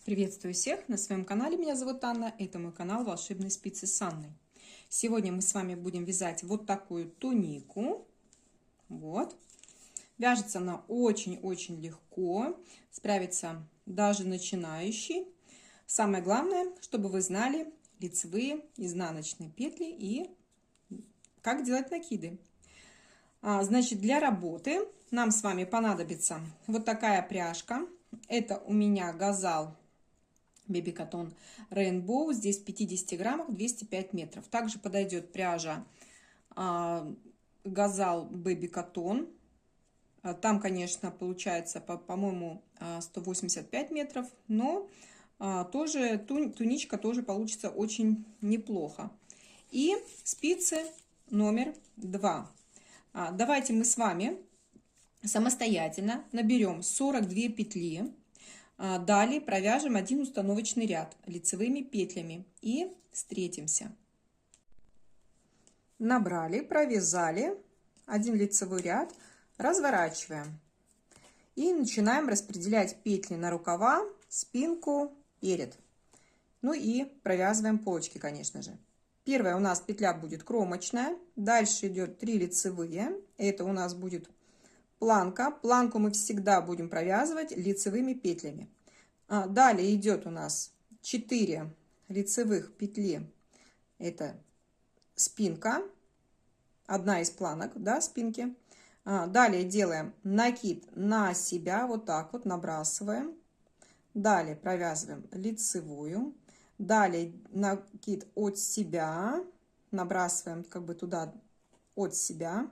Приветствую всех на своем канале. Меня зовут Анна. Это мой канал Волшебные спицы с Анной. Сегодня мы с вами будем вязать вот такую тунику. Вот. Вяжется она очень-очень легко. Справится даже начинающий. Самое главное, чтобы вы знали лицевые, изнаночные петли и как делать накиды. Значит, для работы нам с вами понадобится вот такая пряжка. Это у меня Газал Baby Cotton Rainbow. Здесь в 50 граммах 205 метров. Также подойдет пряжа Газал Baby Cotton. Там, конечно, получается, по-моему, 185 метров, но тоже туничка тоже получится очень неплохо. И спицы номер 2. Давайте мы с вами самостоятельно наберем 42 петли. Далее провяжем один установочный ряд лицевыми петлями и встретимся. Набрали, провязали один лицевой ряд, разворачиваем и начинаем распределять петли на рукава, спинку, перед. Ну и провязываем полочки, конечно же. Первая у нас петля будет кромочная, дальше идет 3 лицевые, это у нас будет планка. Планку мы всегда будем провязывать лицевыми петлями. Далее идет у нас 4 лицевых петли, это спинка, одна из планок, да, спинки. Далее делаем накид на себя, вот так вот набрасываем. Далее провязываем лицевую. Далее накид от себя, набрасываем как бы туда от себя.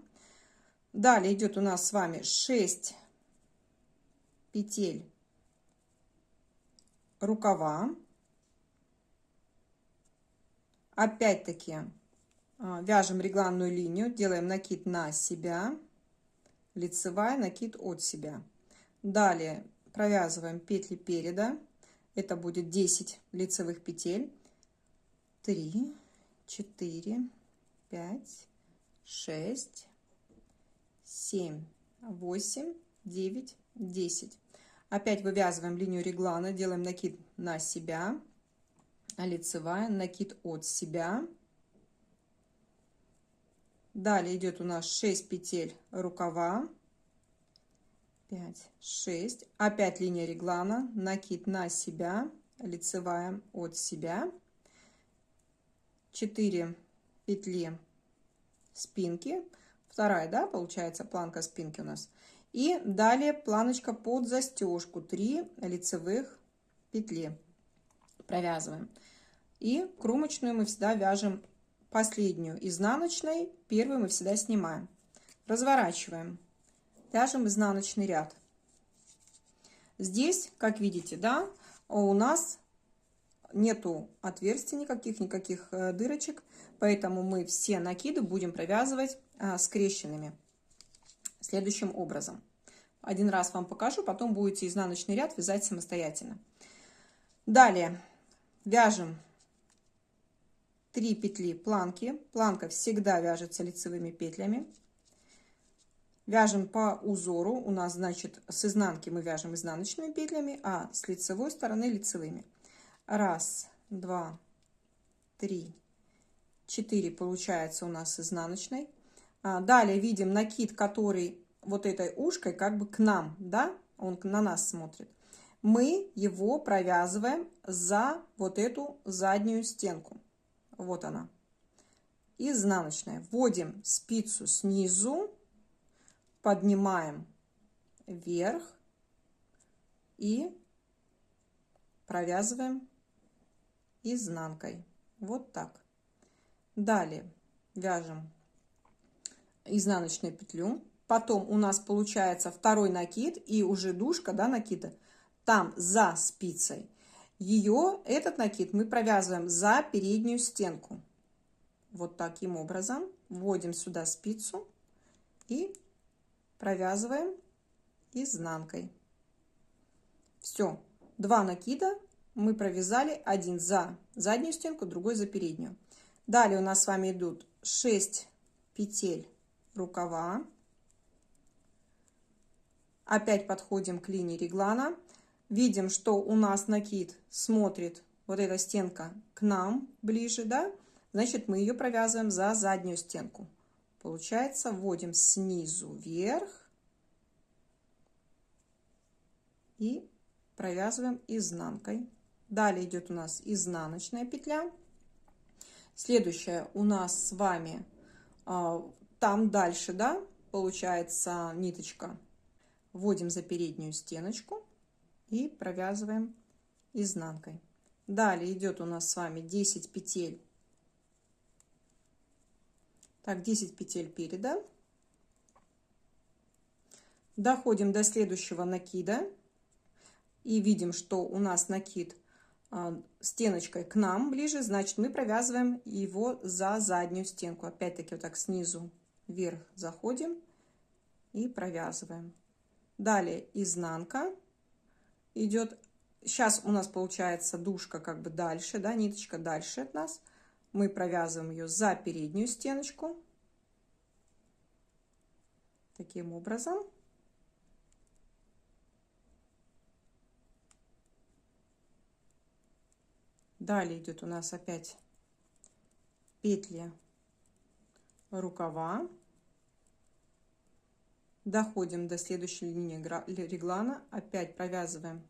Далее идет у нас с вами 6 петель рукава. Опять-таки вяжем регланную линию, делаем накид на себя, лицевая, накид от себя. Далее провязываем петли переда. Это будет 10 лицевых петель. 3, 4, 5, 6, 7, 8, 9, 10. Опять вывязываем линию реглана, делаем накид на себя, лицевая, накид от себя. Далее идет у нас 6 петель рукава, 5, 6. Опять линия реглана, накид на себя, лицевая от себя. 4 петли спинки. Вторая, да, получается планка спинки у нас. И далее планочка под застежку, 3 лицевых петли провязываем. И кромочную мы всегда вяжем последнюю изнаночной, первую мы всегда снимаем. Разворачиваем, вяжем изнаночный ряд. Здесь, как видите, да, у нас нету отверстий никаких дырочек, поэтому мы все накиды будем провязывать скрещенными следующим образом. Один раз вам покажу, потом будете изнаночный ряд вязать самостоятельно. Далее вяжем 3 петли планки. Планка всегда вяжется лицевыми петлями. Вяжем по узору. У нас, значит, с изнанки мы вяжем изнаночными петлями, а с лицевой стороны лицевыми. 1, 2, 3, 4 получается у нас изнаночной. Далее видим накид, который вот этой ушкой как бы к нам, да, он на нас смотрит. Мы его провязываем за вот эту заднюю стенку. Вот она, изнаночная. Вводим спицу снизу, поднимаем вверх и провязываем изнанкой. Вот так. Далее вяжем изнаночную петлю. Потом у нас получается второй накид и уже дужка, да, накида там за спицей. Этот накид мы провязываем за переднюю стенку. Вот таким образом вводим сюда спицу и провязываем изнанкой. Все, 2 накида мы провязали, один за заднюю стенку, другой за переднюю. Далее у нас с вами идут 6 петель рукава. Опять подходим к линии реглана. Видим, что у нас накид смотрит, вот эта стенка, к нам ближе, да? Значит, мы ее провязываем за заднюю стенку. Получается, вводим снизу вверх и провязываем изнанкой. Далее идет у нас изнаночная петля. Следующая у нас с вами там дальше, да, получается ниточка. Вводим за переднюю стеночку и провязываем изнанкой. Далее идет у нас с вами 10 петель. Так, 10 петель переда. Доходим до следующего накида и видим, что у нас накид стеночкой к нам ближе, значит, мы провязываем его за заднюю стенку. Опять-таки вот так снизу вверх заходим и провязываем. Далее изнанка идет. Сейчас у нас получается дужка как бы дальше, да, ниточка дальше от нас. Мы провязываем ее за переднюю стеночку. Таким образом. Далее идет у нас опять петли рукава. Доходим до следующей линии реглана. Опять провязываем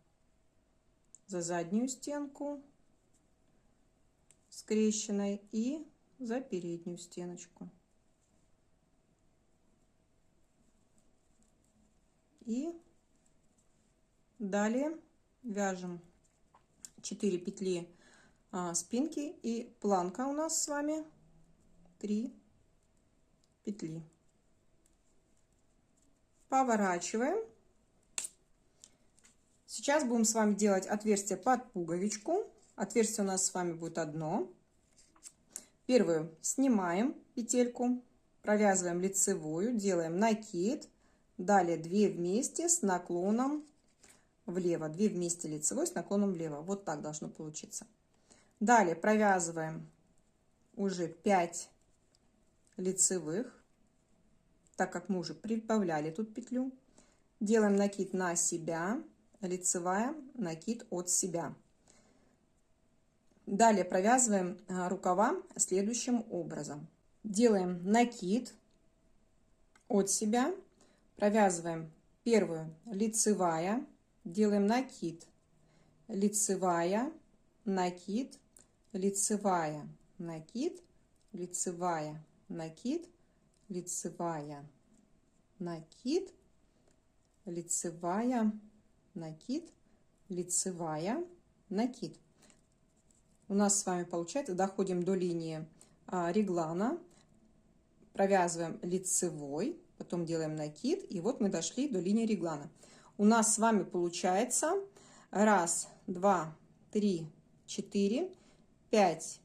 за заднюю стенку скрещенной и за переднюю стеночку. И далее вяжем 4 петли спинки и планка у нас с вами 3 петли. Поворачиваем. Сейчас будем с вами делать отверстие под пуговичку. Отверстие у нас с вами будет одно. Первую снимаем петельку, провязываем лицевую, делаем накид. Далее 2 вместе с наклоном влево. 2 вместе лицевой с наклоном влево. Вот так должно получиться. Далее провязываем уже 5 лицевых, так как мы уже прибавляли тут петлю. Делаем накид на себя, лицевая, накид от себя. Далее провязываем рукава следующим образом. Делаем накид от себя, провязываем первую лицевая, делаем накид, лицевая, накид, лицевая, накид, лицевая, накид, лицевая, накид, лицевая, накид, лицевая, накид. У нас с вами получается, доходим до линии реглана, провязываем лицевой, потом делаем накид, и вот мы дошли до линии реглана. У нас с вами получается 1, 2, 3, 4, 5,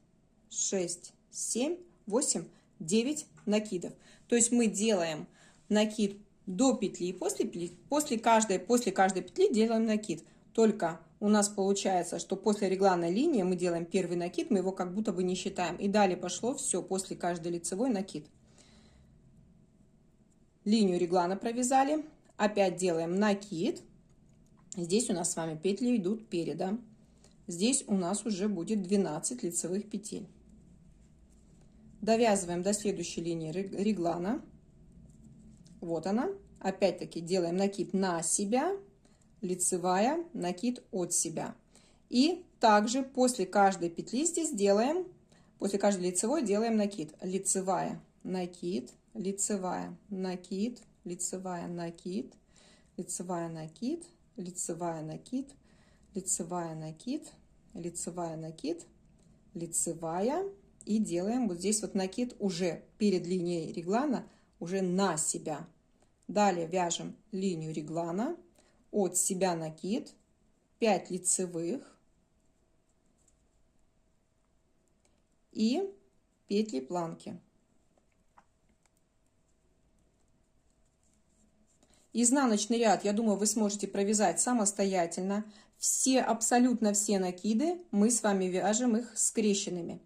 6, 7, 8, 9 накидов. То есть мы делаем накид до петли и после каждой петли делаем накид. Только у нас получается, что после регланной линии мы делаем первый накид, мы его как будто бы не считаем. И далее пошло все после каждой лицевой накид. Линию реглана провязали, опять делаем накид. Здесь у нас с вами петли идут переда. Здесь у нас уже будет 12 лицевых петель. Довязываем до следующей линии реглана. Вот она. Опять-таки делаем накид на себя, лицевая, накид от себя. И также после каждой петли здесь делаем, после каждой лицевой делаем накид. Лицевая, накид, лицевая, накид, лицевая, накид, лицевая, накид, лицевая, накид, лицевая, накид, лицевая, накид, лицевая. И делаем вот здесь вот накид уже перед линией реглана, уже на себя. Далее вяжем линию реглана, от себя накид, 5 лицевых и петли планки. Изнаночный ряд, я думаю, вы сможете провязать самостоятельно. Абсолютно все накиды мы с вами вяжем их скрещенными.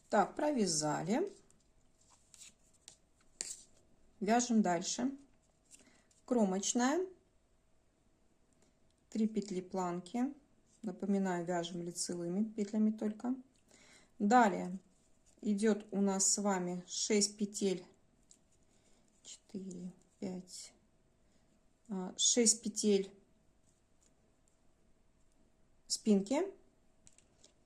Так, провязали. Вяжем дальше. Кромочная. 3 петли планки. Напоминаю, вяжем лицевыми петлями только. Далее идет у нас с вами 6 петель, 4, 5, 6 петель спинки.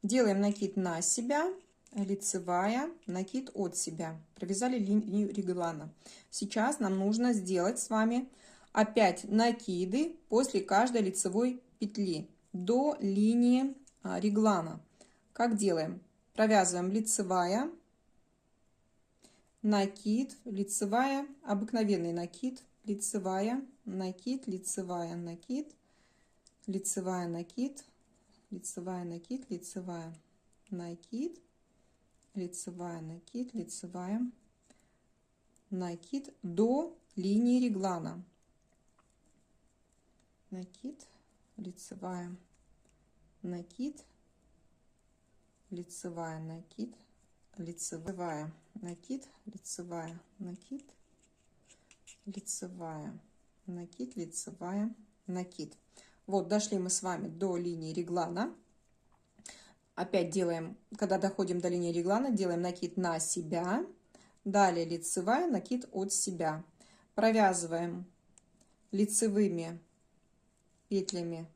Делаем накид на себя, лицевая, накид от себя. Провязали линию реглана. Сейчас нам нужно сделать с вами опять накиды после каждой лицевой петли до линии реглана. Как делаем? Провязываем лицевая, накид, лицевая, обыкновенный накид, лицевая, накид, лицевая, накид, лицевая, накид, лицевая, накид, лицевая, накид, лицевая, накид, лицевая, накид до линии реглана. Накид, лицевая, накид, лицевая, накид, лицевая, накид, лицевая, накид, лицевая, накид, лицевая, накид. Вот, дошли мы с вами до линии реглана. Опять делаем, когда доходим до линии реглана, делаем накид на себя. Далее лицевая, накид от себя. Провязываем лицевыми петлями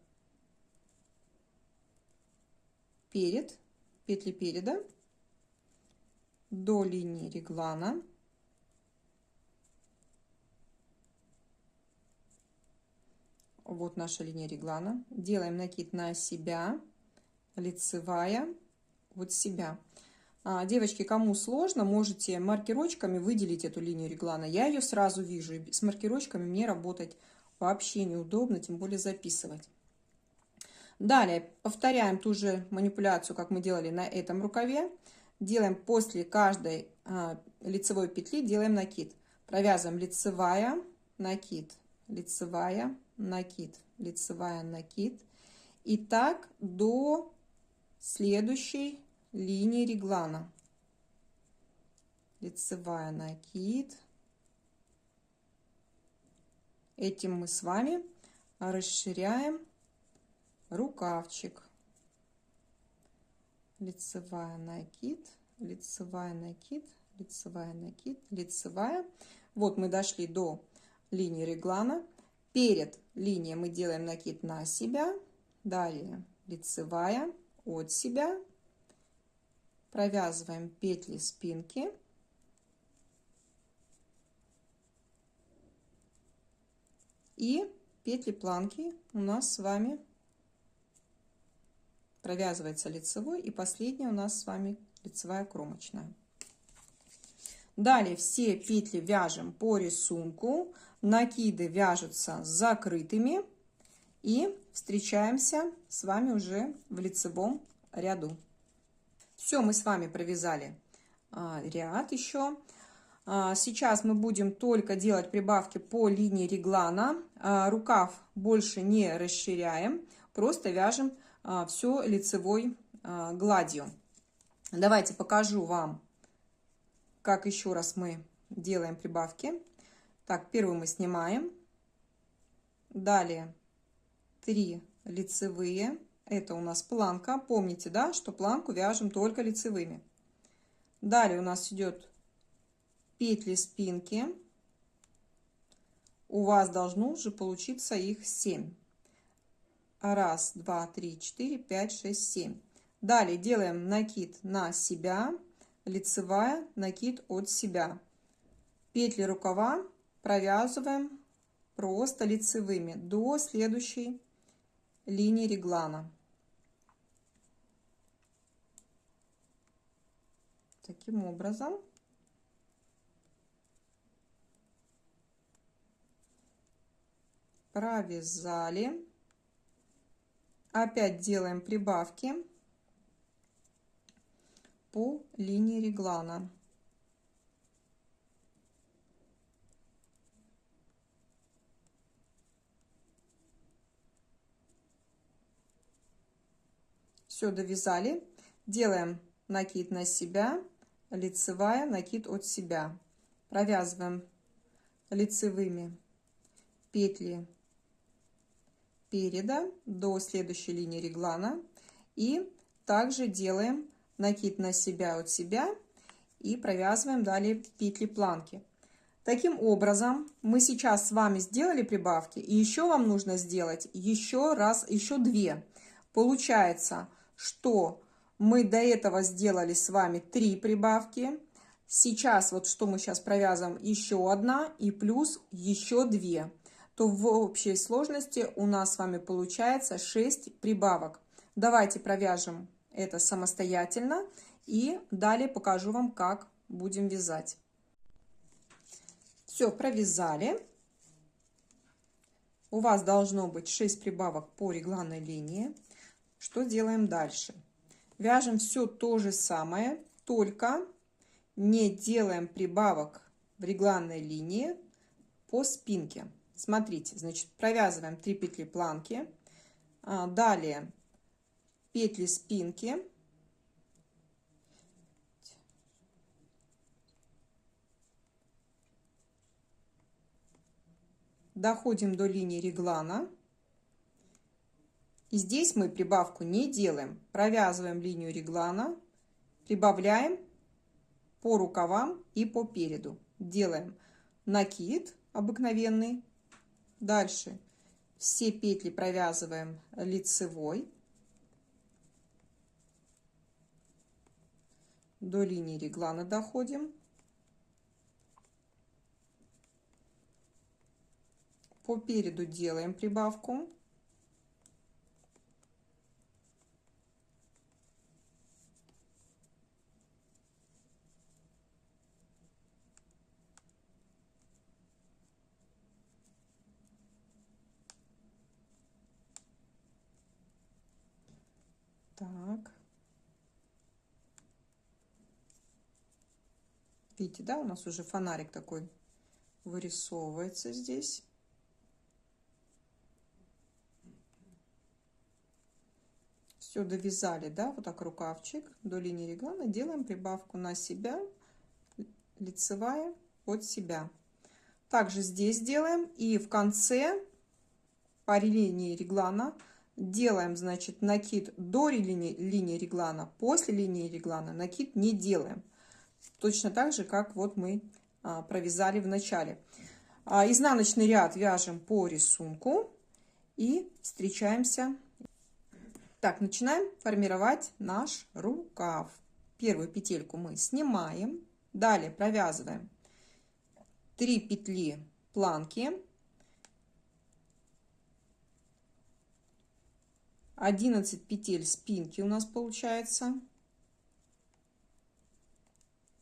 петли переда до линии реглана. Вот наша линия реглана. Делаем накид на себя, лицевая от себя. Девочки, кому сложно, можете маркерочками выделить эту линию реглана. Я ее сразу вижу, и с маркерочками мне работать вообще неудобно, тем более записывать. Далее повторяем ту же манипуляцию, как мы делали на этом рукаве. Делаем после каждой лицевой петли, делаем накид. Провязываем лицевая, накид, лицевая, накид, лицевая, накид. И так до следующей линии реглана. Лицевая, накид. Этим мы с вами расширяем рукавчик. Лицевая, накид, лицевая, накид, лицевая, накид, лицевая. Вот мы дошли до линии реглана. Перед линией мы делаем накид на себя. Далее лицевая от себя. Провязываем петли спинки. И петли планки у нас с вами провязывается лицевой, и последняя у нас с вами лицевая кромочная. Далее все петли вяжем по рисунку, накиды вяжутся закрытыми, и встречаемся с вами уже в лицевом ряду. Все, мы с вами провязали ряд еще. Сейчас мы будем только делать прибавки по линии реглана. Рукав больше не расширяем, просто вяжем все лицевой гладью. Давайте покажу вам, как еще раз мы делаем прибавки. Так, первую мы снимаем. Далее 3 лицевые. Это у нас планка. Помните, да, что планку вяжем только лицевыми. Далее у нас идет петли спинки. У вас должно уже получиться их 7. 1, 2, 3, 4, 5, 6, 7. Далее делаем накид на себя, лицевая, накид от себя. Петли рукава провязываем просто лицевыми до следующей линии реглана. Таким образом. Провязали. Опять делаем прибавки по линии реглана. Все, довязали. Делаем накид на себя, лицевая, накид от себя. Провязываем лицевыми петли переда до следующей линии реглана. И также делаем накид на себя от себя и провязываем далее петли планки. Таким образом, мы сейчас с вами сделали прибавки, и еще вам нужно сделать еще две. Получается, что мы до этого сделали с вами 3 прибавки. Сейчас, вот что мы сейчас провязываем, еще одна и плюс еще 2. То в общей сложности у нас с вами получается 6 прибавок. Давайте провяжем это самостоятельно и далее покажу вам, как будем вязать. Все, провязали. У вас должно быть 6 прибавок по регланной линии. Что делаем дальше? Вяжем все то же самое, только не делаем прибавок в регланной линии по спинке. Смотрите, значит, провязываем 3 петли планки, далее петли спинки, доходим до линии реглана, и здесь мы прибавку не делаем, провязываем линию реглана, прибавляем по рукавам и по переду, делаем накид обыкновенный, дальше все петли провязываем лицевой до линии реглана, доходим, по переду делаем прибавку, так, видите, да, у нас уже фонарик такой вырисовывается здесь. Все довязали, да, вот так рукавчик до линии реглана, делаем прибавку на себя, лицевая от себя. Также здесь делаем, и в конце по линии реглана делаем, значит, накид до линии реглана, после линии реглана накид не делаем. Точно так же, как вот мы провязали в начале. Изнаночный ряд вяжем по рисунку и встречаемся. Так, начинаем формировать наш рукав. Первую петельку мы снимаем, далее провязываем 3 петли планки, 11 петель спинки у нас получается,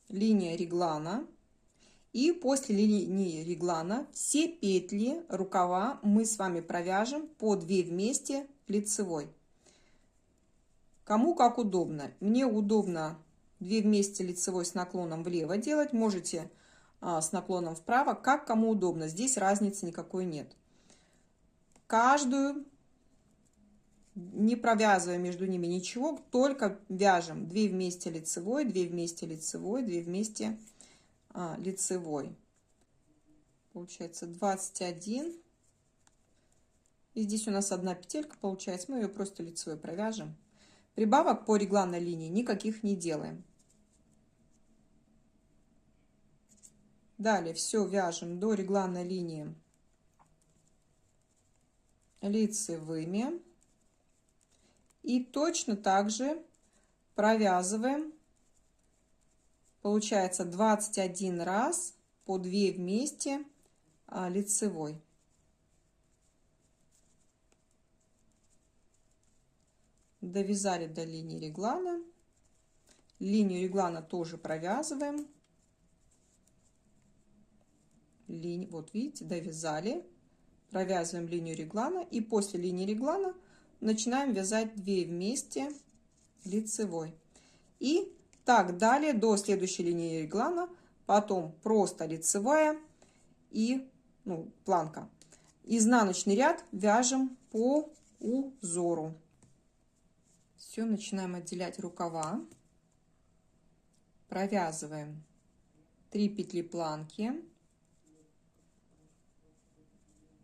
линия реглана, и после линии реглана все петли рукава мы с вами провяжем по 2 вместе лицевой. Кому как удобно. Мне удобно 2 вместе лицевой с наклоном влево делать, можете с наклоном вправо, как кому удобно, здесь разницы никакой нет. Каждую, не провязывая между ними ничего, только вяжем 2 вместе лицевой, 2 вместе лицевой, 2 вместе лицевой. Получается 21. И здесь у нас одна петелька получается, мы ее просто лицевой провяжем. Прибавок по регланной линии никаких не делаем. Далее все вяжем до регланной линии лицевыми. И точно так же провязываем, получается 21 раз по 2 вместе лицевой. Довязали до линии реглана. Линию реглана тоже провязываем. Вот видите, довязали. Провязываем линию реглана. И после линии реглана начинаем вязать 2 вместе лицевой. И так далее до следующей линии реглана. Потом просто лицевая и планка. Изнаночный ряд вяжем по узору. Все, начинаем отделять рукава, провязываем 3 петли планки,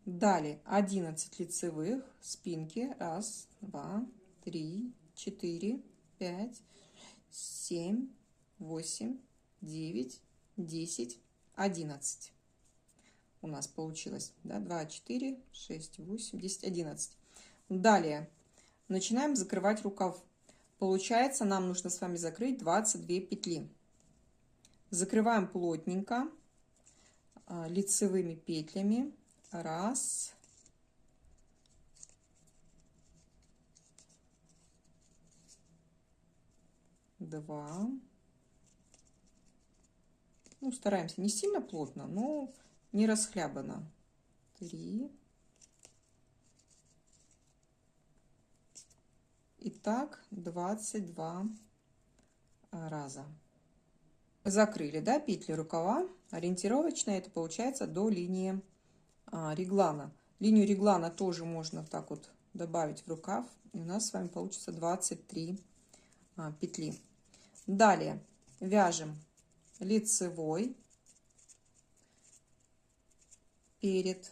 Далее 11 лицевых спинки. 1, 2, 3, 4, 5, 7, 8, 9, 10, 11. У нас получилось, да, 2, 4, 6, 8, 10, 11. Далее начинаем закрывать рукав. Получается, нам нужно с вами закрыть 22 петли. Закрываем плотненько лицевыми петлями. 1, 2. Ну, стараемся не сильно плотно, но не расхлябанно. 3. Итак, 22 раза. Закрыли, да, петли рукава. Ориентировочно это получается до линии реглана. Линию реглана тоже можно так вот добавить в рукав. И у нас с вами получится 23 петли. Далее вяжем лицевой перед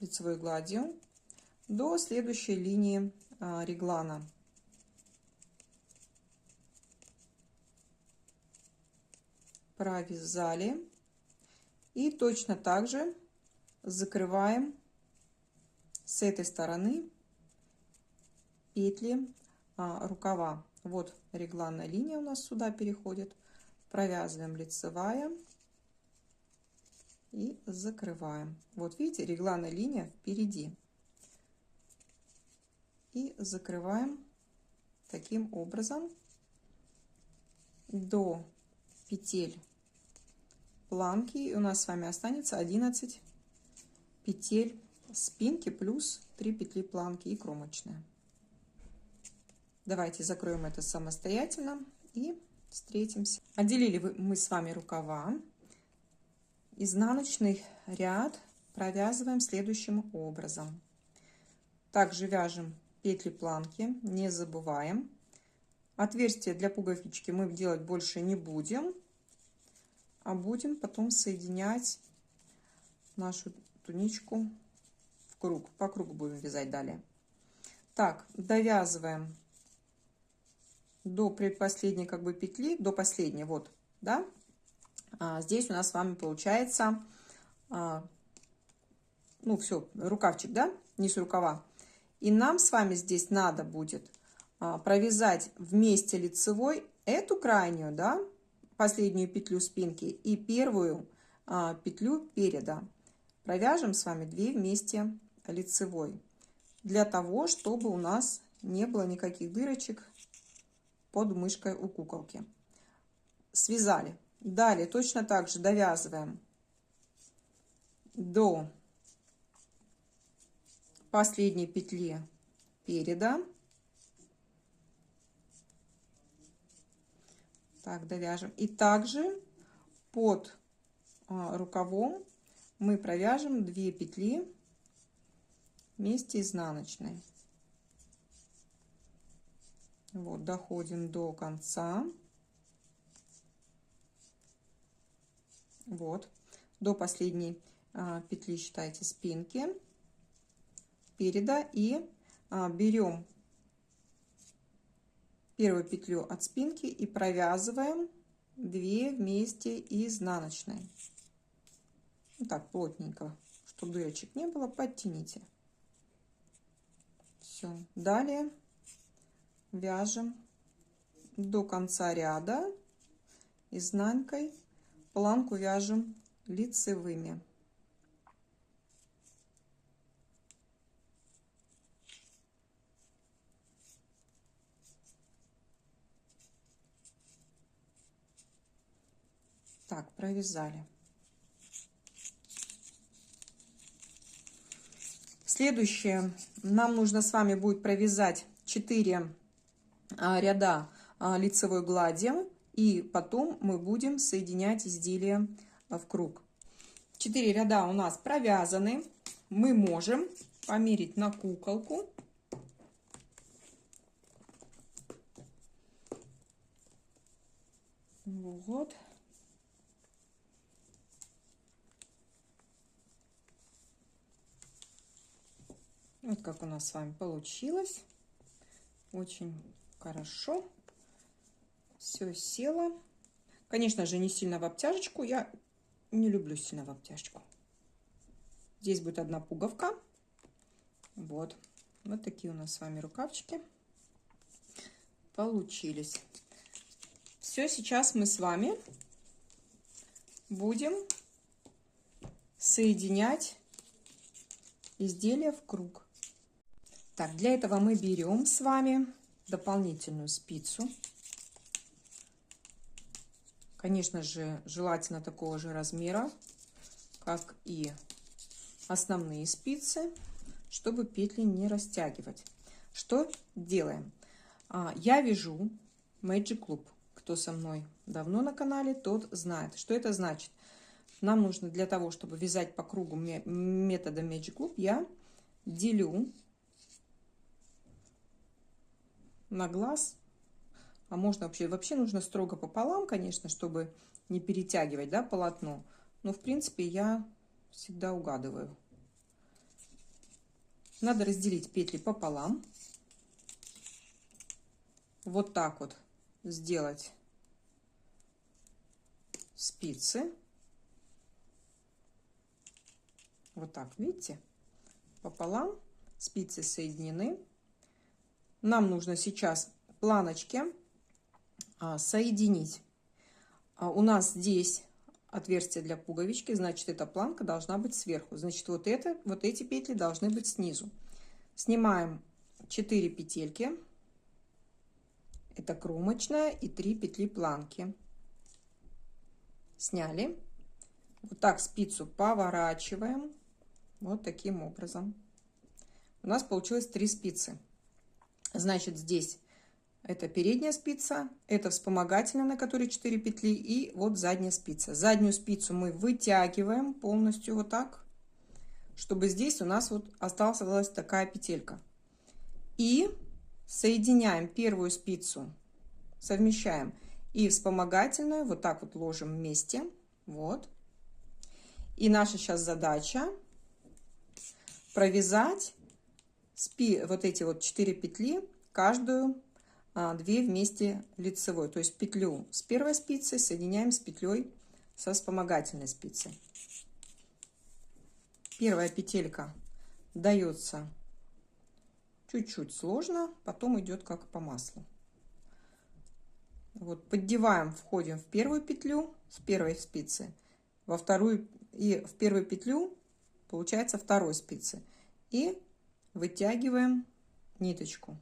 лицевой гладью до следующей линии реглана. Провязали. И точно так же закрываем с этой стороны петли рукава. Вот регланная линия у нас сюда переходит. Провязываем лицевая и закрываем. Вот видите, регланная линия впереди. И закрываем таким образом до петель планки. И у нас с вами останется 11 петель спинки плюс 3 петли планки и кромочная. Давайте закроем это самостоятельно и встретимся. Отделили мы с вами рукава. Изнаночный ряд провязываем следующим образом. Также вяжем петли планки, не забываем. Отверстие для пуговички мы делать больше не будем, а будем потом соединять нашу туничку в круг. По кругу будем вязать далее. Так, довязываем до предпоследней как бы петли, до последней, вот, да. Здесь у нас с вами получается, ну все, рукавчик, да, низ рукава. И нам с вами здесь надо будет провязать вместе лицевой эту крайнюю, да, последнюю петлю спинки и первую петлю переда. Провяжем с вами 2 вместе лицевой, для того, чтобы у нас не было никаких дырочек под мышкой у куколки. Связали. Далее точно так же довязываем до последней петли переда. Так, довяжем. И также под рукавом мы провяжем 2 петли вместе изнаночной. Вот, доходим до конца. Вот, до последней петли, считайте, спинки переда, и берем первую петлю от спинки и провязываем 2 вместе изнаночной. Вот так плотненько, чтобы дырочек не было, подтяните. Все, далее вяжем до конца ряда изнанкой, планку вяжем лицевыми. Так, провязали. Следующее, нам нужно с вами будет провязать 4 ряда лицевой глади, и потом мы будем соединять изделие в круг. 4 ряда у нас провязаны. Мы можем померить на куколку. Вот. Вот как у нас с вами получилось. Очень хорошо. Все село. Конечно же, не сильно в обтяжечку. Я не люблю сильно в обтяжечку. Здесь будет одна пуговка. Вот. Вот такие у нас с вами рукавчики получились. Все, сейчас мы с вами будем соединять изделие в круг. Так, для этого мы берем с вами дополнительную спицу. Конечно же, желательно такого же размера, как и основные спицы, чтобы петли не растягивать. Что делаем? Я вяжу Magic Loop. Кто со мной давно на канале, тот знает. Что это значит? Нам нужно для того, чтобы вязать по кругу методом Magic Loop, я делю на глаз, а можно вообще нужно строго пополам, конечно, чтобы не перетягивать, да, полотно. Но в принципе я всегда угадываю. Надо разделить петли пополам. Вот так вот сделать спицы. Вот так, видите? Пополам спицы соединены. Нам нужно сейчас планочки соединить. У нас здесь отверстие для пуговички, значит, эта планка должна быть сверху. Значит, вот эти петли должны быть снизу. Снимаем 4 петельки. Это кромочная и 3 петли планки. Сняли. Вот так спицу поворачиваем. Вот таким образом. У нас получилось 3 спицы. Значит, здесь это передняя спица, это вспомогательная, на которой 4 петли, и вот задняя спица. Заднюю спицу мы вытягиваем полностью вот так, чтобы здесь у нас вот осталась такая петелька. И соединяем первую спицу, совмещаем, и вспомогательную вот так вот ложим вместе. Вот. И наша сейчас задача провязать вот эти вот 4 петли, каждую 2 вместе лицевой, то есть петлю с первой спицы соединяем с петлей со вспомогательной спицы. Первая петелька дается чуть-чуть сложно, потом идет как по маслу. Вот поддеваем, входим в первую петлю с первой спицы, во вторую, и в первую петлю получается второй спицы, и вытягиваем ниточку.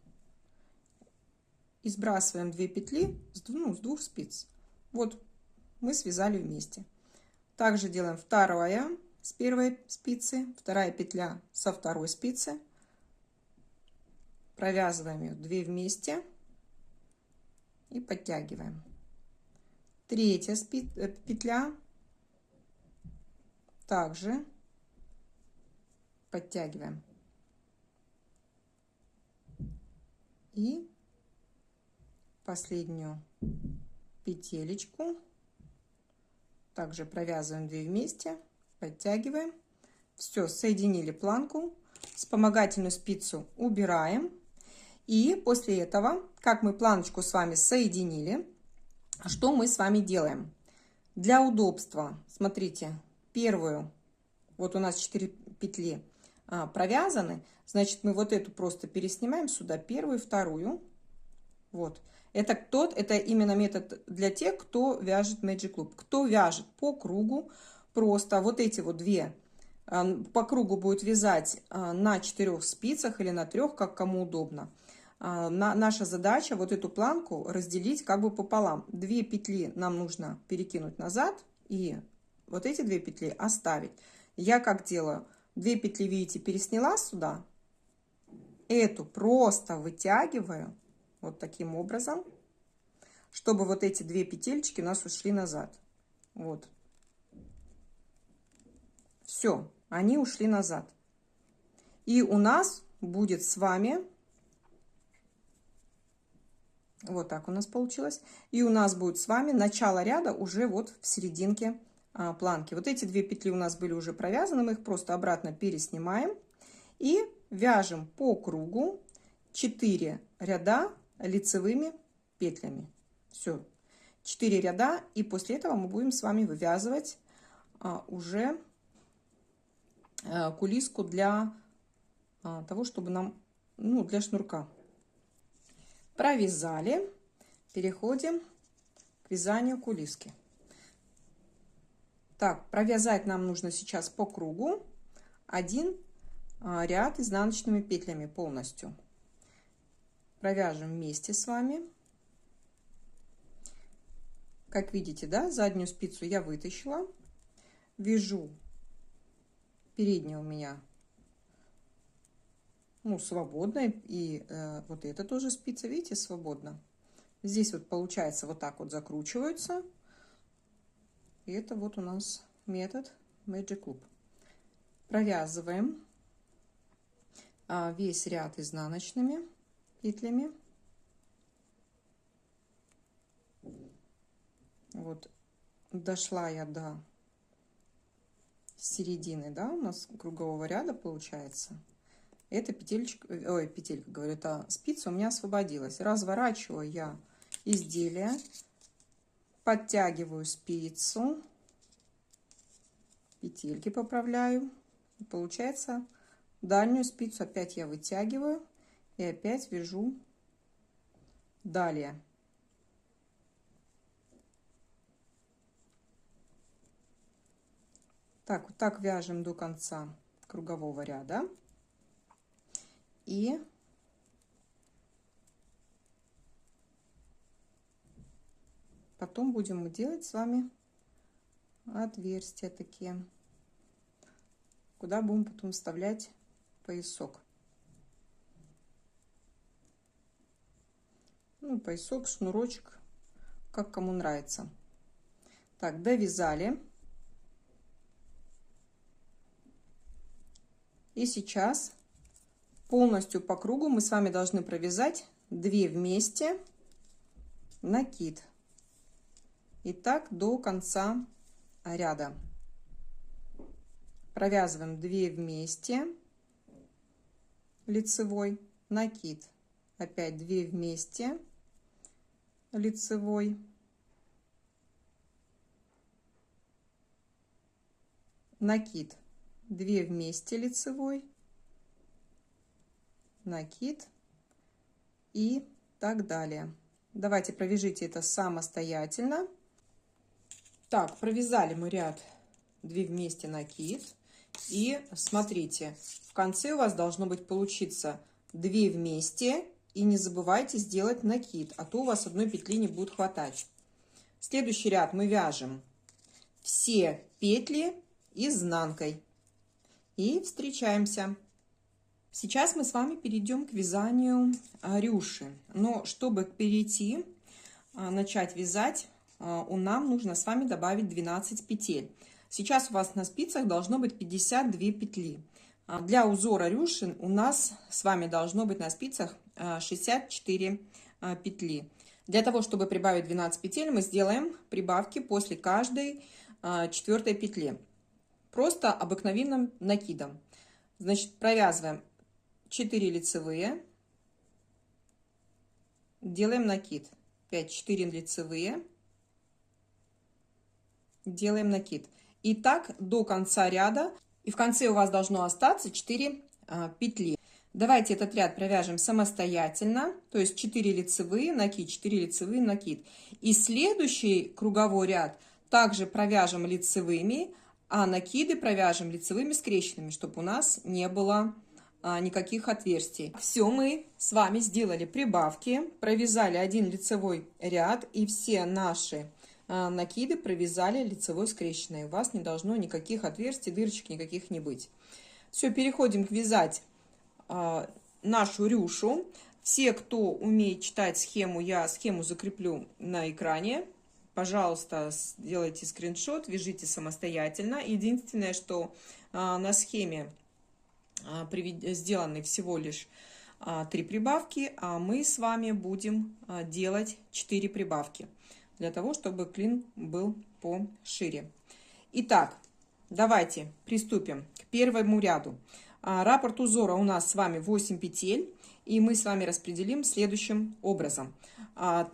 И сбрасываем 2 петли с 2 спиц. Вот мы связали вместе. Также делаем вторая с первой спицы, вторая петля со второй спицы. Провязываем ее 2 вместе и подтягиваем. Третья петля также подтягиваем. И последнюю петелечку также провязываем 2 вместе, подтягиваем. Все, соединили планку, вспомогательную спицу убираем. И после этого, как мы планочку с вами соединили, что мы с вами делаем? Для удобства, смотрите, первую, вот у нас 4 петли провязаны, значит, мы вот эту просто переснимаем сюда, первую и вторую. Вот. Это именно метод для тех, кто вяжет Magic Loop. Кто вяжет по кругу, просто вот эти вот 2 по кругу будет вязать на 4 спицах или на 3, как кому удобно. Наша задача вот эту планку разделить как бы пополам. 2 петли нам нужно перекинуть назад и вот эти 2 петли оставить. Я как делаю? 2 петли, видите, пересняла сюда. Эту просто вытягиваю. Вот таким образом, чтобы вот эти 2 петельки у нас ушли назад. Вот. Все, они ушли назад. И у нас будет с вами, вот так у нас получилось, и у нас будет с вами начало ряда уже вот в серединке планки. Вот эти 2 петли у нас были уже провязаны, мы их просто обратно переснимаем и вяжем по кругу 4 ряда лицевыми петлями. Все, 4 ряда, и после этого мы будем с вами вывязывать уже кулиску для того, чтобы нам, ну, для шнурка. Провязали, переходим к вязанию кулиски. Так, провязать нам нужно сейчас по кругу 1 ряд изнаночными петлями полностью. Провяжем вместе с вами. Как видите, да, заднюю спицу я вытащила, вяжу переднюю у меня, ну, свободно, и вот эта тоже спица, видите, свободно. Здесь вот получается вот так вот закручиваются. И это вот у нас метод Magic Loop. Провязываем весь ряд изнаночными петлями. Вот дошла я до середины, да, у нас кругового ряда получается. Эта петелька, ой, петелька, говорю, эта спица у меня освободилась. Разворачиваю я изделие, подтягиваю спицу, петельки поправляю. И получается, дальнюю спицу опять я вытягиваю и опять вяжу далее. Так, вот так вяжем до конца кругового ряда. И потом будем мы делать с вами отверстия такие, куда будем потом вставлять поясок. Ну, поясок, шнурочек, как кому нравится. Так, довязали. И сейчас полностью по кругу мы с вами должны провязать 2 вместе накид. И так до конца ряда. Провязываем 2 вместе лицевой, накид. Опять 2 вместе лицевой. Накид. 2 вместе лицевой, накид и так далее. Давайте провяжите это самостоятельно. Так, провязали мы ряд 2 вместе накид. И смотрите, в конце у вас должно быть получиться 2 вместе. И не забывайте сделать накид, а то у вас одной петли не будет хватать. Следующий ряд мы вяжем все петли изнанкой. И встречаемся. Сейчас мы с вами перейдем к вязанию рюши. Но чтобы перейти, начать вязать, нам нужно с вами добавить 12 петель. Сейчас у вас на спицах должно быть 52 петли. Для узора рюши у нас с вами должно быть на спицах 64 петли. Для того, чтобы прибавить 12 петель, мы сделаем прибавки после каждой 4 петли. Просто обыкновенным накидом. Значит, провязываем 4 лицевые, делаем накид. 5, 4 лицевые, делаем накид. И так до конца ряда. И в конце у вас должно остаться 4 петли. Давайте этот ряд провяжем самостоятельно. То есть 4 лицевые, накид, 4 лицевые, накид. И следующий круговой ряд также провяжем лицевыми, а накиды провяжем лицевыми скрещенными, чтобы у нас не было никаких отверстий. Все, мы с вами сделали прибавки, провязали 1 лицевой ряд, и все наши накиды провязали лицевой скрещенной. У вас не должно никаких отверстий, дырочек никаких не быть. Все, переходим к вязать нашу рюшу. Все, кто умеет читать схему, я схему закреплю на экране. Пожалуйста, сделайте скриншот, вяжите самостоятельно. Единственное, что на схеме сделаны всего лишь 3 прибавки, а мы с вами будем делать 4 прибавки, для того, чтобы клин был пошире. Итак, давайте приступим к первому ряду. Раппорт узора у нас с вами 8 петель, и мы с вами распределим следующим образом.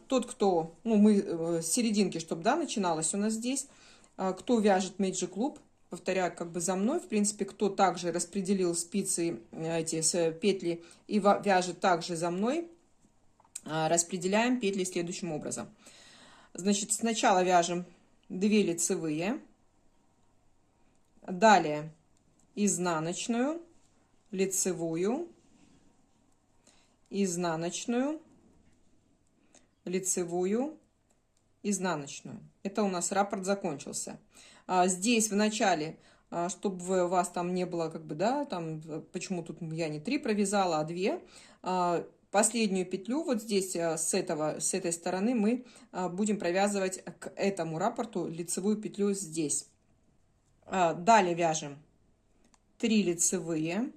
Тот, кто, ну, мы с серединки, чтобы, да, начиналось у нас здесь, кто вяжет Magic Loop, повторяю, как бы за мной, в принципе, кто также распределил спицы, эти петли и вяжет также за мной, распределяем петли следующим образом. Значит, сначала вяжем 2 лицевые, далее изнаночную, лицевую, изнаночную, лицевую, изнаночную. Это у нас раппорт закончился. Здесь в начале, чтобы у вас там не было, как бы, да, там, почему тут я не 3 провязала, а 2, последнюю петлю вот здесь с этой стороны мы будем провязывать к этому раппорту лицевую петлю здесь. Далее вяжем 3 лицевые,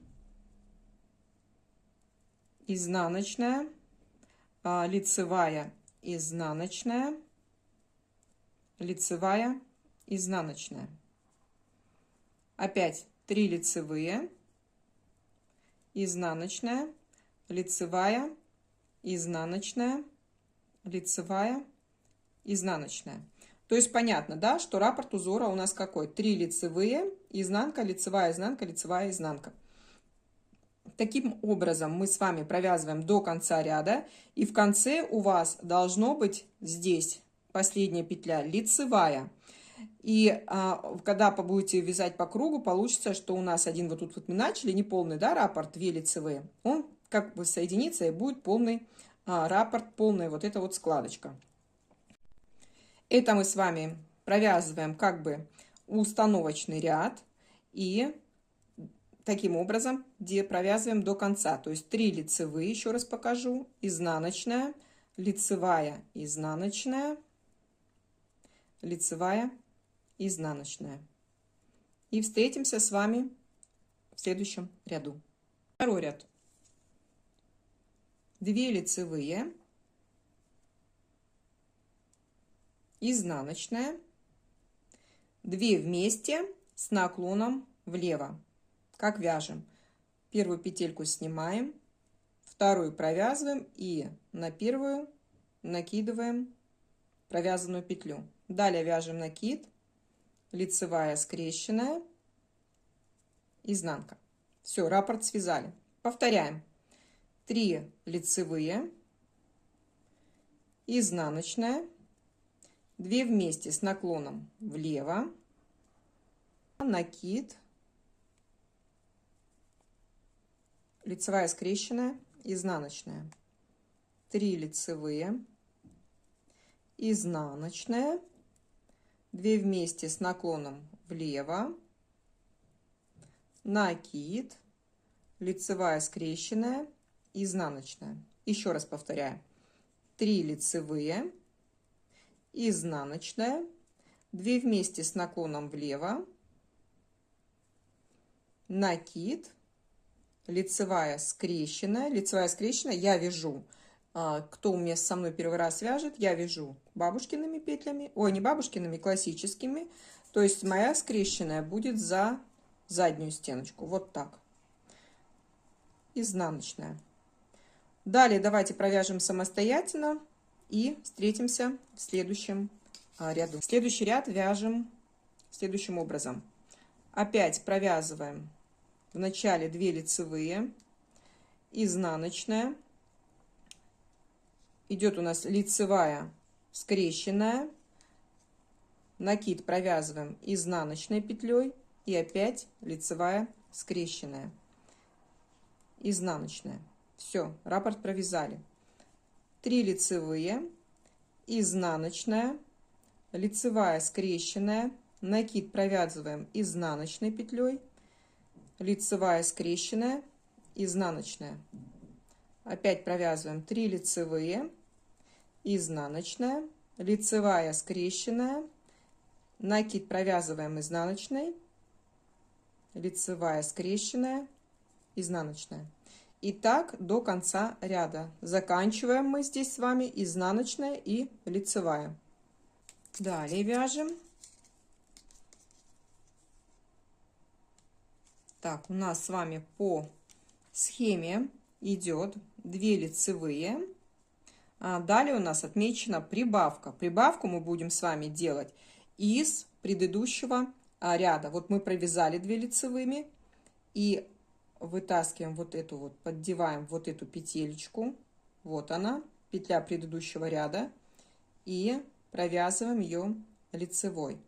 изнаночная, лицевая, изнаночная, лицевая, изнаночная. Опять 3 лицевые, изнаночная, лицевая, изнаночная, лицевая, изнаночная. То есть понятно, да, что раппорт узора у нас какой? 3 лицевые, изнанка, лицевая, изнанка, лицевая, изнанка. Таким образом мы с вами провязываем до конца ряда, и в конце у вас должно быть здесь последняя петля лицевая. И когда будете вязать по кругу, получится, что у нас один вот тут вот мы начали, не полный, да, раппорт, 2 лицевые, он как бы соединится и будет полный раппорт, полная вот эта вот складочка. Это мы с вами провязываем как бы установочный ряд и таким образом, где провязываем до конца. То есть 3 лицевые, еще раз покажу, изнаночная, лицевая, изнаночная, лицевая, изнаночная. И встретимся с вами в следующем ряду. Второй ряд. 2 лицевые, изнаночная, 2 вместе с наклоном влево. Как вяжем? Первую петельку снимаем, вторую провязываем и на первую накидываем провязанную петлю. Далее вяжем накид, лицевая скрещенная, изнанка. Все, раппорт связали. Повторяем. 3 лицевые, изнаночная, 2 вместе с наклоном влево, накид, лицевая скрещенная, изнаночная, 3 лицевые, изнаночная, 2 вместе с наклоном влево, накид, лицевая скрещенная, изнаночная. Еще раз повторяю. 3 лицевые, изнаночная, 2 вместе с наклоном влево, накид, лицевая скрещенная. Лицевая скрещенная я вяжу, кто у меня со мной первый раз вяжет, я вяжу бабушкиными петлями, ой, не бабушкиными, классическими. То есть моя скрещенная будет за заднюю стеночку, вот так, изнаночная. Далее давайте провяжем самостоятельно и встретимся в следующем ряду. Следующий ряд вяжем следующим образом. Опять провязываем в начале 2 лицевые, изнаночная, идет у нас лицевая скрещенная, накид провязываем изнаночной петлей и опять лицевая скрещенная, изнаночная. Все, раппорт провязали. 3 лицевые, изнаночная, лицевая скрещенная, накид провязываем изнаночной петлей, лицевая скрещенная, изнаночная. Опять провязываем 3 лицевые, изнаночная, лицевая скрещенная, накид провязываем изнаночной, лицевая скрещенная, изнаночная. И так до конца ряда. Заканчиваем мы здесь с вами изнаночная и лицевая. Далее вяжем Так, у нас с вами по схеме идет 2 лицевые. Далее у нас отмечена прибавка. Прибавку мы будем с вами делать из предыдущего ряда. Вот мы провязали 2 лицевыми и вытаскиваем вот эту вот, поддеваем вот эту петелечку. Вот она, петля предыдущего ряда. И провязываем ее лицевой.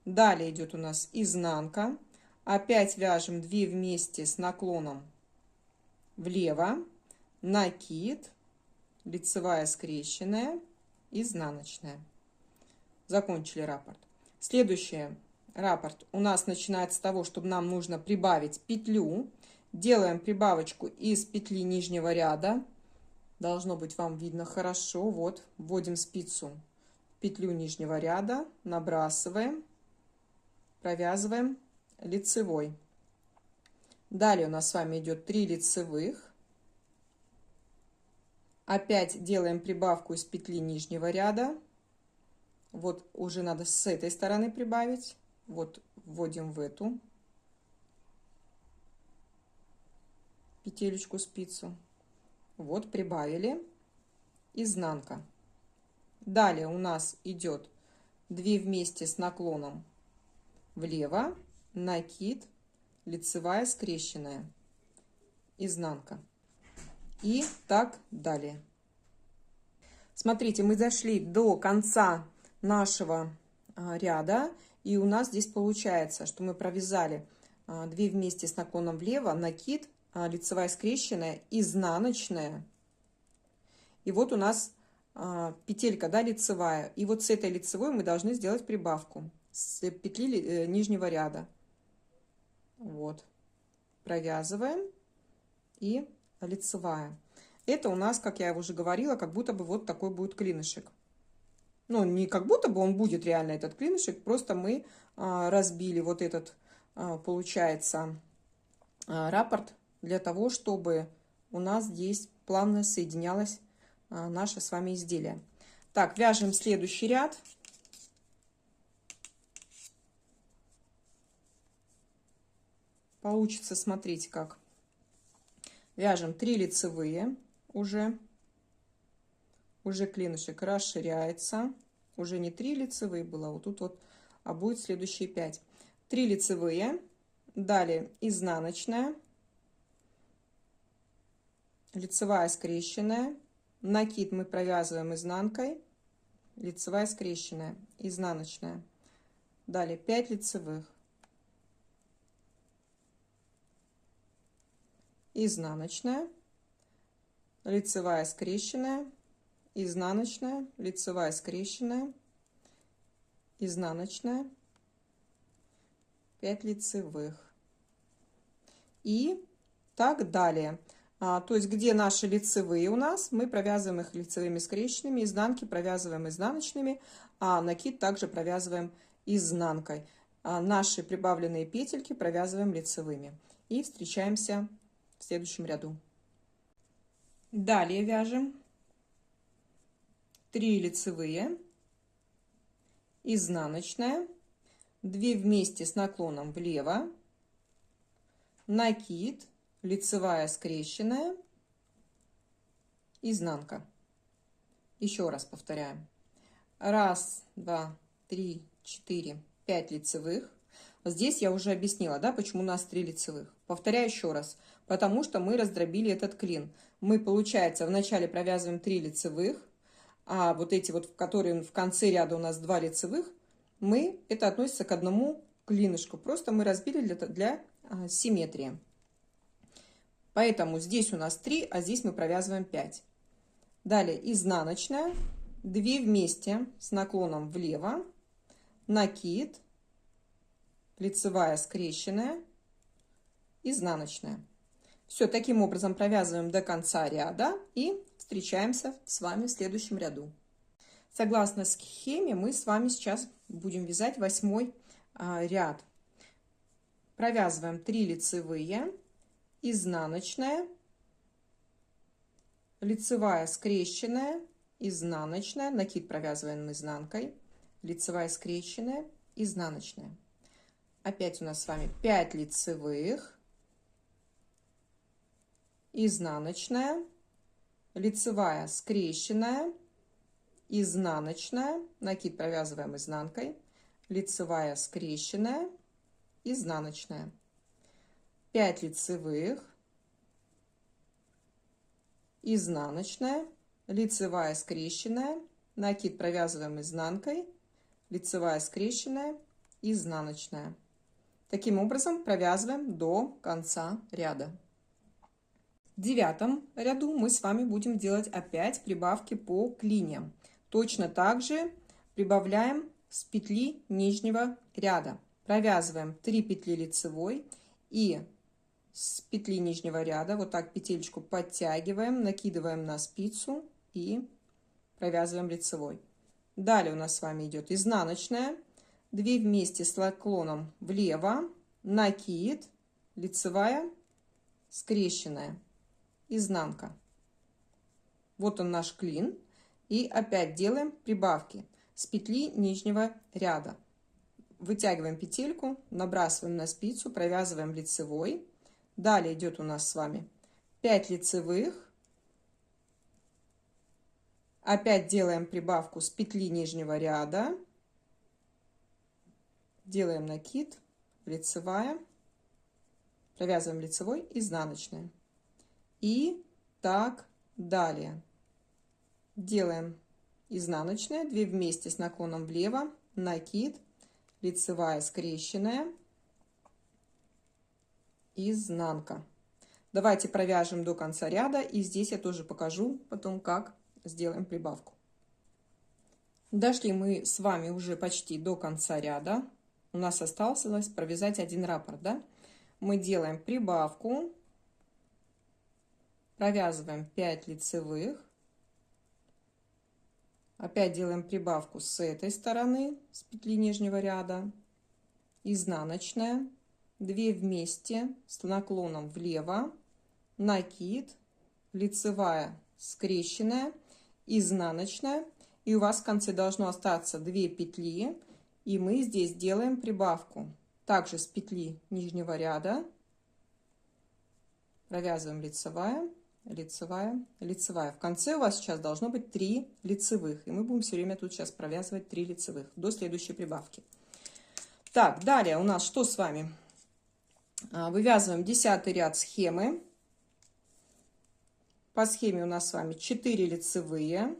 Далее идет у нас изнанка. Опять вяжем 2 вместе с наклоном влево. Накид. Лицевая скрещенная, изнаночная. Закончили раппорт. Следующий раппорт у нас начинается с того, что нам нужно прибавить петлю. Делаем прибавочку из петли нижнего ряда. Должно быть вам видно хорошо. Вот, вводим спицу в петлю нижнего ряда, набрасываем, провязываем лицевой. Далее у нас с вами идет 3 лицевых. Опять делаем прибавку из петли нижнего ряда. Вот уже надо с этой стороны прибавить. Вот вводим в эту петелечку спицу. Вот прибавили. Изнанка. Далее у нас идет 2 вместе с наклоном влево. Накид. Лицевая скрещенная. Изнанка. И так далее. Смотрите, мы дошли до конца нашего ряда. И у нас здесь получается, что мы провязали 2 вместе с наклоном влево, накид, лицевая скрещенная, изнаночная. И вот у нас петелька, да, лицевая. И вот с этой лицевой мы должны сделать прибавку с петли нижнего ряда. Вот. Провязываем и лицевая. Это у нас, как я уже говорила, как будто бы вот такой будет клинышек. Ну, не как будто бы он будет реально этот клинышек, просто мы разбили вот этот, получается, раппорт для того, чтобы у нас здесь плавно соединялось наше с вами изделие. Так, вяжем следующий ряд. Получится, смотрите как. Вяжем 3 лицевые уже клинышек расширяется. Уже не 3 лицевые было, вот тут вот, а будет следующие 5. 3 лицевые. Далее изнаночная. Лицевая скрещенная. Накид мы провязываем изнанкой. Лицевая скрещенная. Изнаночная. Далее 5 лицевых. Изнаночная, лицевая скрещенная, изнаночная, лицевая скрещенная, изнаночная, 5 лицевых. И так далее. То есть, где наши лицевые у нас, мы провязываем их лицевыми скрещенными, изнанки провязываем изнаночными, а накид также провязываем изнанкой. Наши прибавленные петельки провязываем лицевыми. И встречаемся в следующем ряду. Далее вяжем 3 лицевые, изнаночная, 2 вместе с наклоном влево, накид, лицевая скрещенная, изнанка. Еще раз повторяем. 1, 2, 3, 4, 5 лицевых. Здесь я уже объяснила, да, почему у нас 3 лицевых. Повторяю еще раз, потому что мы раздробили этот клин. Мы, получается, вначале провязываем 3 лицевых, а вот эти вот, которые в конце ряда у нас 2 лицевых, это относится к одному клинышку. Просто мы разбили для симметрии. Поэтому здесь у нас 3, а здесь мы провязываем 5. Далее изнаночная, 2 вместе с наклоном влево, накид, лицевая скрещенная, изнаночная. Все, таким образом провязываем до конца ряда и встречаемся с вами в следующем ряду. Согласно схеме мы с вами сейчас будем вязать 8 ряд. Провязываем 3 лицевые, изнаночная, лицевая скрещенная, изнаночная, накид провязываем изнанкой, лицевая скрещенная, изнаночная. Опять у нас с вами 5 лицевых, изнаночная, лицевая скрещенная, изнаночная, накид провязываем изнанкой, лицевая скрещенная, изнаночная, 5 лицевых, изнаночная, лицевая скрещенная, накид провязываем изнанкой, лицевая скрещенная, изнаночная. Таким образом провязываем до конца ряда. В 9 ряду мы с вами будем делать опять прибавки по клиньям. Точно так же прибавляем с петли нижнего ряда. Провязываем 3 петли лицевой и с петли нижнего ряда вот так петельку подтягиваем, накидываем на спицу и провязываем лицевой. Далее у нас с вами идет изнаночная, 2 вместе с наклоном влево, накид, лицевая, скрещенная, изнанка. Вот он наш клин. И опять делаем прибавки с петли нижнего ряда. Вытягиваем петельку, набрасываем на спицу, провязываем лицевой. Далее идет у нас с вами 5 лицевых. Опять делаем прибавку с петли нижнего ряда. Делаем накид, лицевая, провязываем лицевой, изнаночная. И так далее. Делаем изнаночная, 2 вместе с наклоном влево, накид, лицевая скрещенная, изнанка. Давайте провяжем до конца ряда, и здесь я тоже покажу потом, как сделаем прибавку. Дошли мы с вами уже почти до конца ряда. У нас осталось провязать 1 раппорт, да? Мы делаем прибавку, провязываем 5 лицевых. Опять делаем прибавку с этой стороны, с петли нижнего ряда, изнаночная, 2 вместе с наклоном влево, накид, лицевая скрещенная, изнаночная, и у вас в конце должно остаться 2 петли, и мы здесь делаем прибавку. Также с петли нижнего ряда провязываем лицевая, лицевая, лицевая. В конце у вас сейчас должно быть 3 лицевых, и мы будем все время тут сейчас провязывать 3 лицевых до следующей прибавки. Так, далее у нас что с вами? Вывязываем 10 ряд схемы. По схеме у нас с вами 4 лицевые,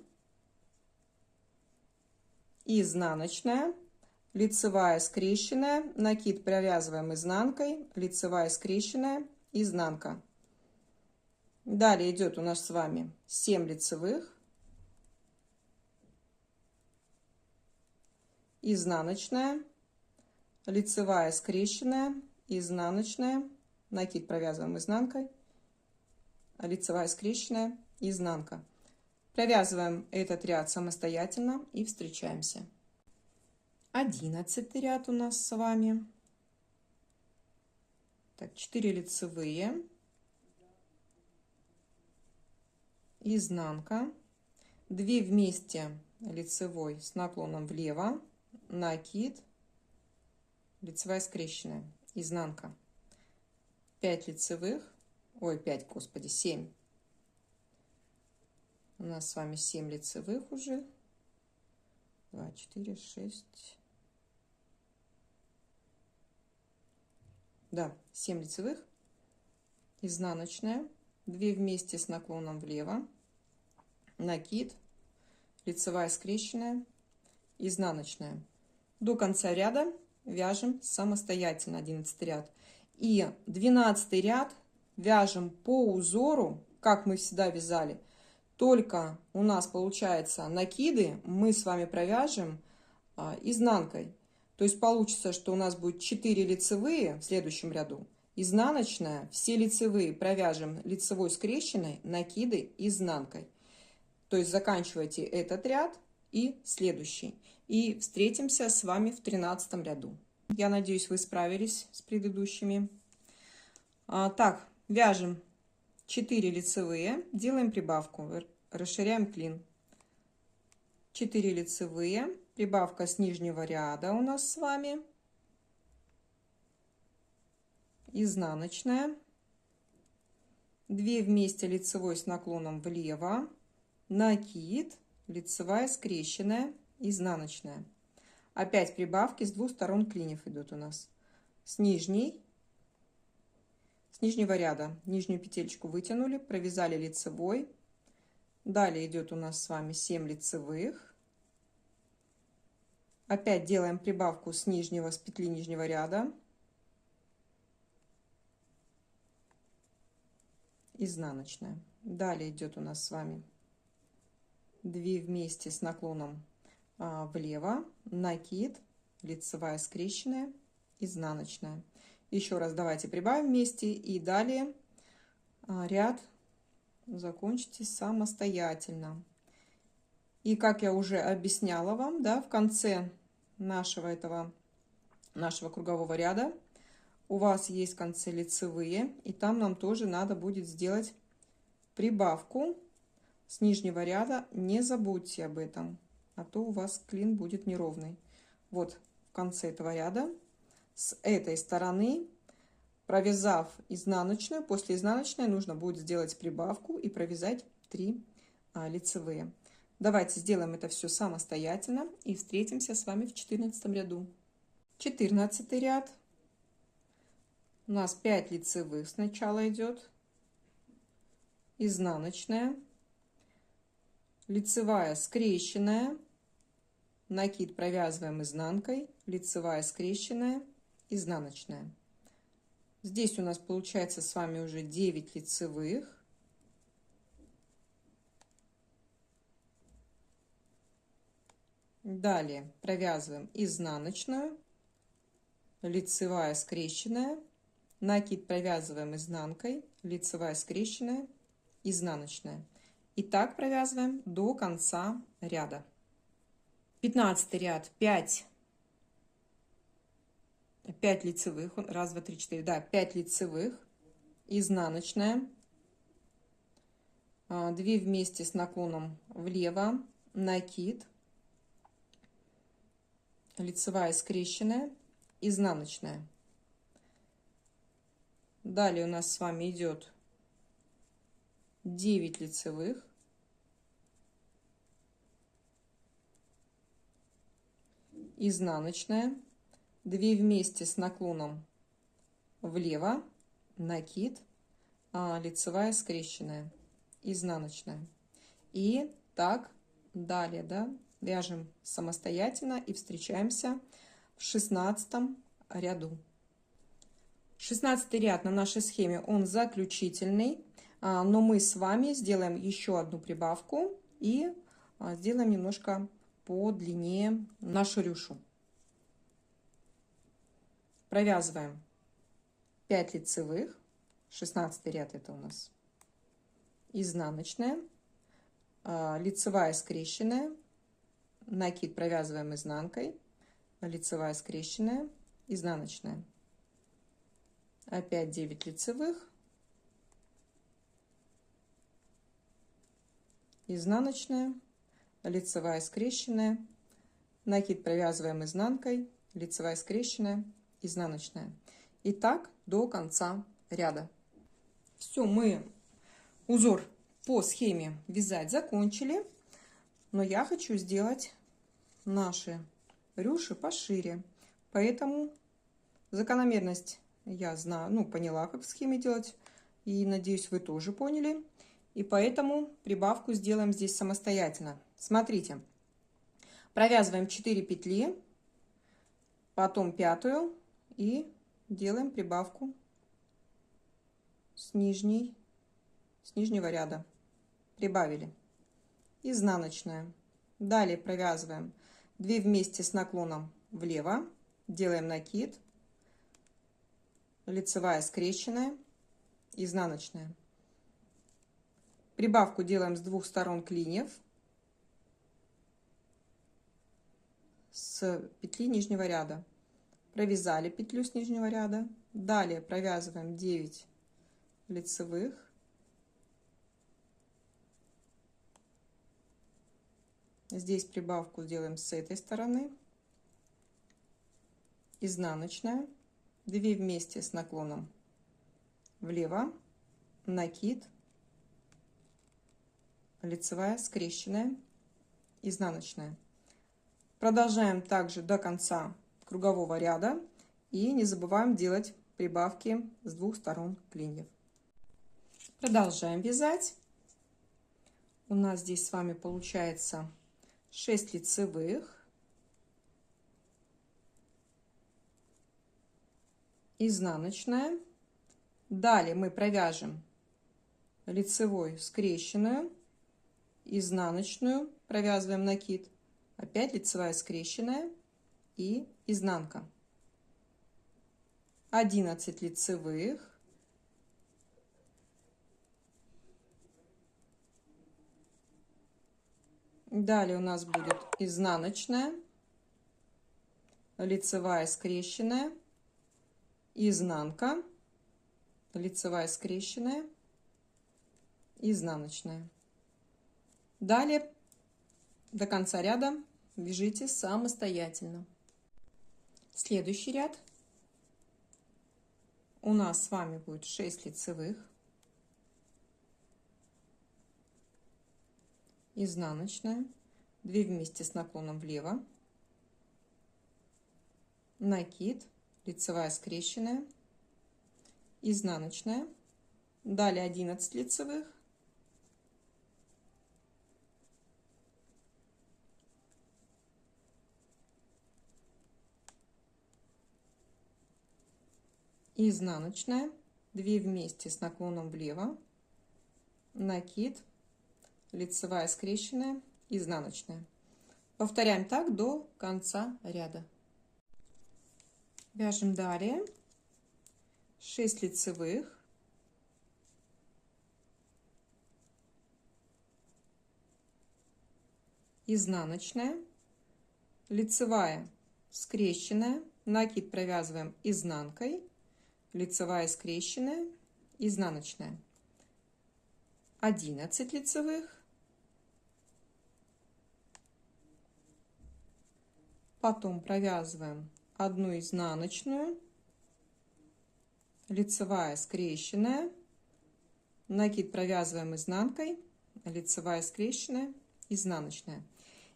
изнаночная, лицевая скрещенная, накид провязываем изнанкой, лицевая скрещенная, изнанка. Далее идет у нас с вами 7 лицевых, изнаночная, лицевая скрещенная, изнаночная, накид провязываем изнанкой, лицевая скрещенная, изнанка. Провязываем этот ряд самостоятельно и встречаемся. 11 ряд у нас с вами. Так, 4 лицевые, изнанка, 2 вместе лицевой с наклоном влево, накид, лицевая скрещенная, изнанка, 5 лицевых, ой, 5, господи, 7. У нас с вами 7 лицевых уже, 2, 4, 6, да, 7 лицевых, изнаночная, 2 вместе с наклоном влево, накид, лицевая скрещенная, изнаночная. До конца ряда вяжем самостоятельно 11 ряд. И 12 ряд вяжем по узору, как мы всегда вязали. Только у нас получается накиды мы с вами провяжем изнанкой. То есть получится, что у нас будет 4 лицевые в следующем ряду, изнаночная, все лицевые провяжем лицевой скрещенной, накиды изнанкой. То есть заканчивайте этот ряд и следующий. И встретимся с вами в 13 ряду. Я надеюсь, вы справились с предыдущими. Так, вяжем 4 лицевые, делаем прибавку, расширяем клин. 4 лицевые, прибавка с нижнего ряда у нас с вами, изнаночная, 2 вместе лицевой с наклоном влево, накид, лицевая скрещенная, изнаночная. Опять прибавки с двух сторон клиньев идут у нас. С нижнего ряда нижнюю петельку вытянули, провязали лицевой. Далее идет у нас с вами 7 лицевых. Опять делаем прибавку с петли нижнего ряда. Изнаночная. Далее идет у нас с вами 2 вместе с наклоном влево, накид, лицевая скрещенная, изнаночная. Еще раз давайте прибавим вместе и далее ряд закончите самостоятельно. И как я уже объясняла вам, да, в конце нашего кругового ряда у вас есть в конце лицевые, и там нам тоже надо будет сделать прибавку с нижнего ряда. Не забудьте об этом, а то у вас клин будет неровный. Вот в конце этого ряда с этой стороны, провязав изнаночную, после изнаночной нужно будет сделать прибавку и провязать 3 лицевые. Давайте сделаем это все самостоятельно и встретимся с вами в 14 ряду. 14 ряд. У нас 5 лицевых сначала идет, изнаночная, лицевая скрещенная, накид провязываем изнанкой, лицевая скрещенная, изнаночная. Здесь у нас получается с вами уже 9 лицевых. Далее провязываем изнаночную, лицевая скрещенная, накид провязываем изнанкой, лицевая скрещенная, изнаночная. И так провязываем до конца ряда. 15 ряд, 5 лицевых, 1, 2, 3, 4, да, 5 лицевых, изнаночная, 2 вместе с наклоном влево, накид, лицевая скрещенная, изнаночная. Далее у нас с вами идет 9 лицевых, изнаночная, 2 вместе с наклоном влево, накид, лицевая скрещенная, изнаночная. И так далее, да, вяжем самостоятельно и встречаемся в 16 ряду. 16 ряд на нашей схеме, он заключительный, но мы с вами сделаем еще одну прибавку и сделаем немножко подлиннее нашу рюшу. Провязываем 5 лицевых, 16 ряд это у нас, изнаночная, лицевая скрещенная, накид провязываем изнанкой, лицевая скрещенная, изнаночная. Опять 9 лицевых, изнаночная, лицевая скрещенная, накид провязываем изнанкой, лицевая скрещенная, изнаночная. И так до конца ряда. Все, мы узор по схеме вязать закончили, но я хочу сделать наши рюши пошире, поэтому закономерность я знаю, ну, поняла, как в схеме делать, и надеюсь, вы тоже поняли. И поэтому прибавку сделаем здесь самостоятельно. Смотрите, провязываем 4 петли, потом 5-ю и делаем прибавку с нижнего ряда. Прибавили. Изнаночная. Далее провязываем 2 вместе с наклоном влево, делаем накид, лицевая скрещенная, изнаночная. Прибавку делаем с двух сторон клиньев с петли нижнего ряда. Провязали петлю с нижнего ряда. Далее провязываем 9 лицевых. Здесь прибавку делаем с этой стороны. Изнаночная. 2 вместе с наклоном влево, накид, лицевая, скрещенная, изнаночная. Продолжаем также до конца кругового ряда и не забываем делать прибавки с двух сторон клиньев. Продолжаем вязать. У нас здесь с вами получается 6 лицевых, изнаночная. Далее мы провяжем лицевой, скрещенную, изнаночную, провязываем накид, опять лицевая, скрещенная и изнанка. 11 лицевых, далее у нас будет изнаночная, лицевая, скрещенная, изнанка, лицевая, скрещенная, изнаночная. Далее до конца ряда вяжите самостоятельно. Следующий ряд у нас с вами будет 6 лицевых, изнаночная, 2 вместе с наклоном влево, накид, лицевая, скрещенная, изнаночная, далее 11 лицевых, изнаночная, 2 вместе с наклоном влево, накид, лицевая, скрещенная, изнаночная. Повторяем так до конца ряда. Вяжем далее 6 лицевых, изнаночная, лицевая, скрещенная, накид провязываем изнанкой, лицевая, скрещенная, изнаночная. 11 лицевых, потом провязываем одну изнаночную, лицевая, скрещенная, накид провязываем изнанкой, лицевая, скрещенная, изнаночная.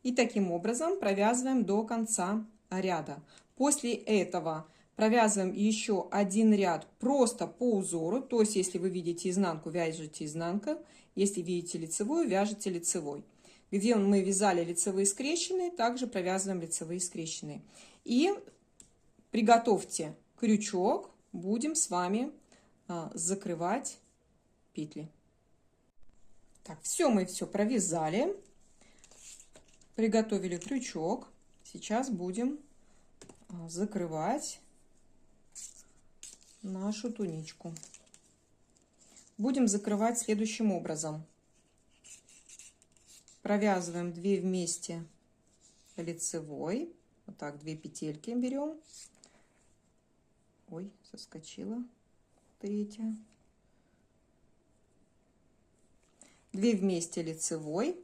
И таким образом провязываем до конца ряда. После этого провязываем еще один ряд просто по узору, то есть если вы видите изнанку, вяжете изнанка, если видите лицевую, вяжете лицевой. Где мы вязали лицевые скрещенные, также провязываем лицевые скрещенные. И приготовьте крючок, будем с вами закрывать петли. Так, мы все провязали, приготовили крючок. Сейчас будем закрывать нашу туничку. Будем закрывать следующим образом. Провязываем 2 вместе лицевой, вот так 2 петельки берем. Ой, соскочила третья. 2 вместе лицевой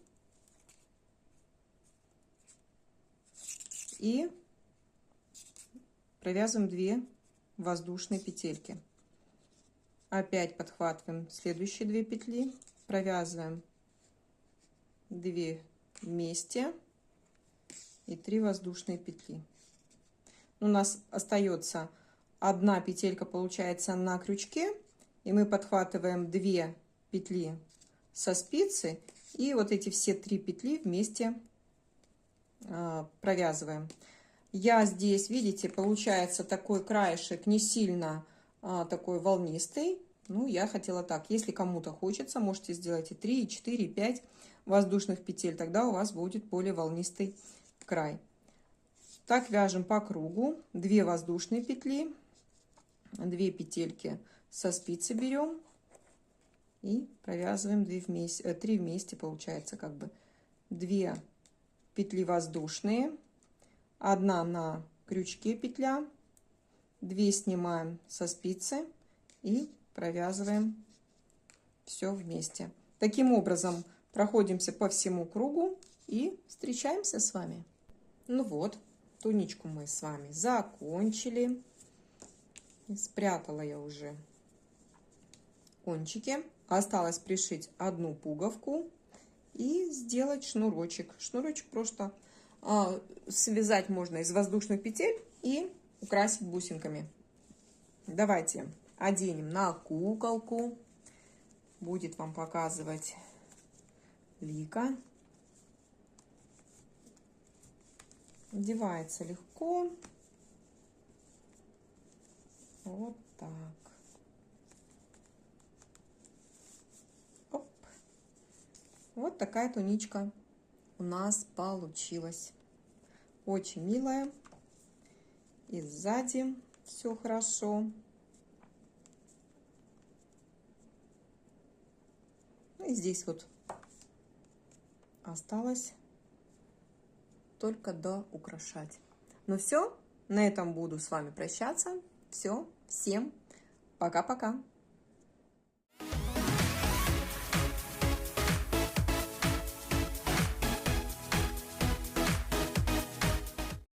и провязываем 2 воздушные петельки. Опять подхватываем следующие 2 петли, провязываем 2 вместе и 3 воздушные петли. У нас остается 1 петелька, получается, на крючке, и мы подхватываем 2 петли со спицы и вот эти все 3 петли вместе провязываем. Я здесь, видите, получается такой краешек не сильно такой волнистый. Ну, я хотела так. Если кому-то хочется, можете сделать и 3, и 4, и 5 воздушных петель. Тогда у вас будет более волнистый край. Так вяжем по кругу. 2 воздушные петли, 2 петельки со спицы берем и провязываем 2 вместе, 3 вместе, получается как бы 2 петли воздушные, 1 на крючке петля, 2 снимаем со спицы и провязываем все вместе. Таким образом проходимся по всему кругу и встречаемся с вами. Ну вот, туничку мы с вами закончили. Спрятала я уже кончики. Осталось пришить одну пуговку и сделать шнурочек. Шнурочек просто связать можно из воздушных петель и украсить бусинками. Давайте оденем на куколку. Будет вам показывать Лика. Одевается легко. Вот так. Оп. Вот такая туничка у нас получилась. Очень милая. И сзади все хорошо. И здесь вот осталось только доукрашать. Ну все, на этом буду с вами прощаться. Все, всем пока-пока.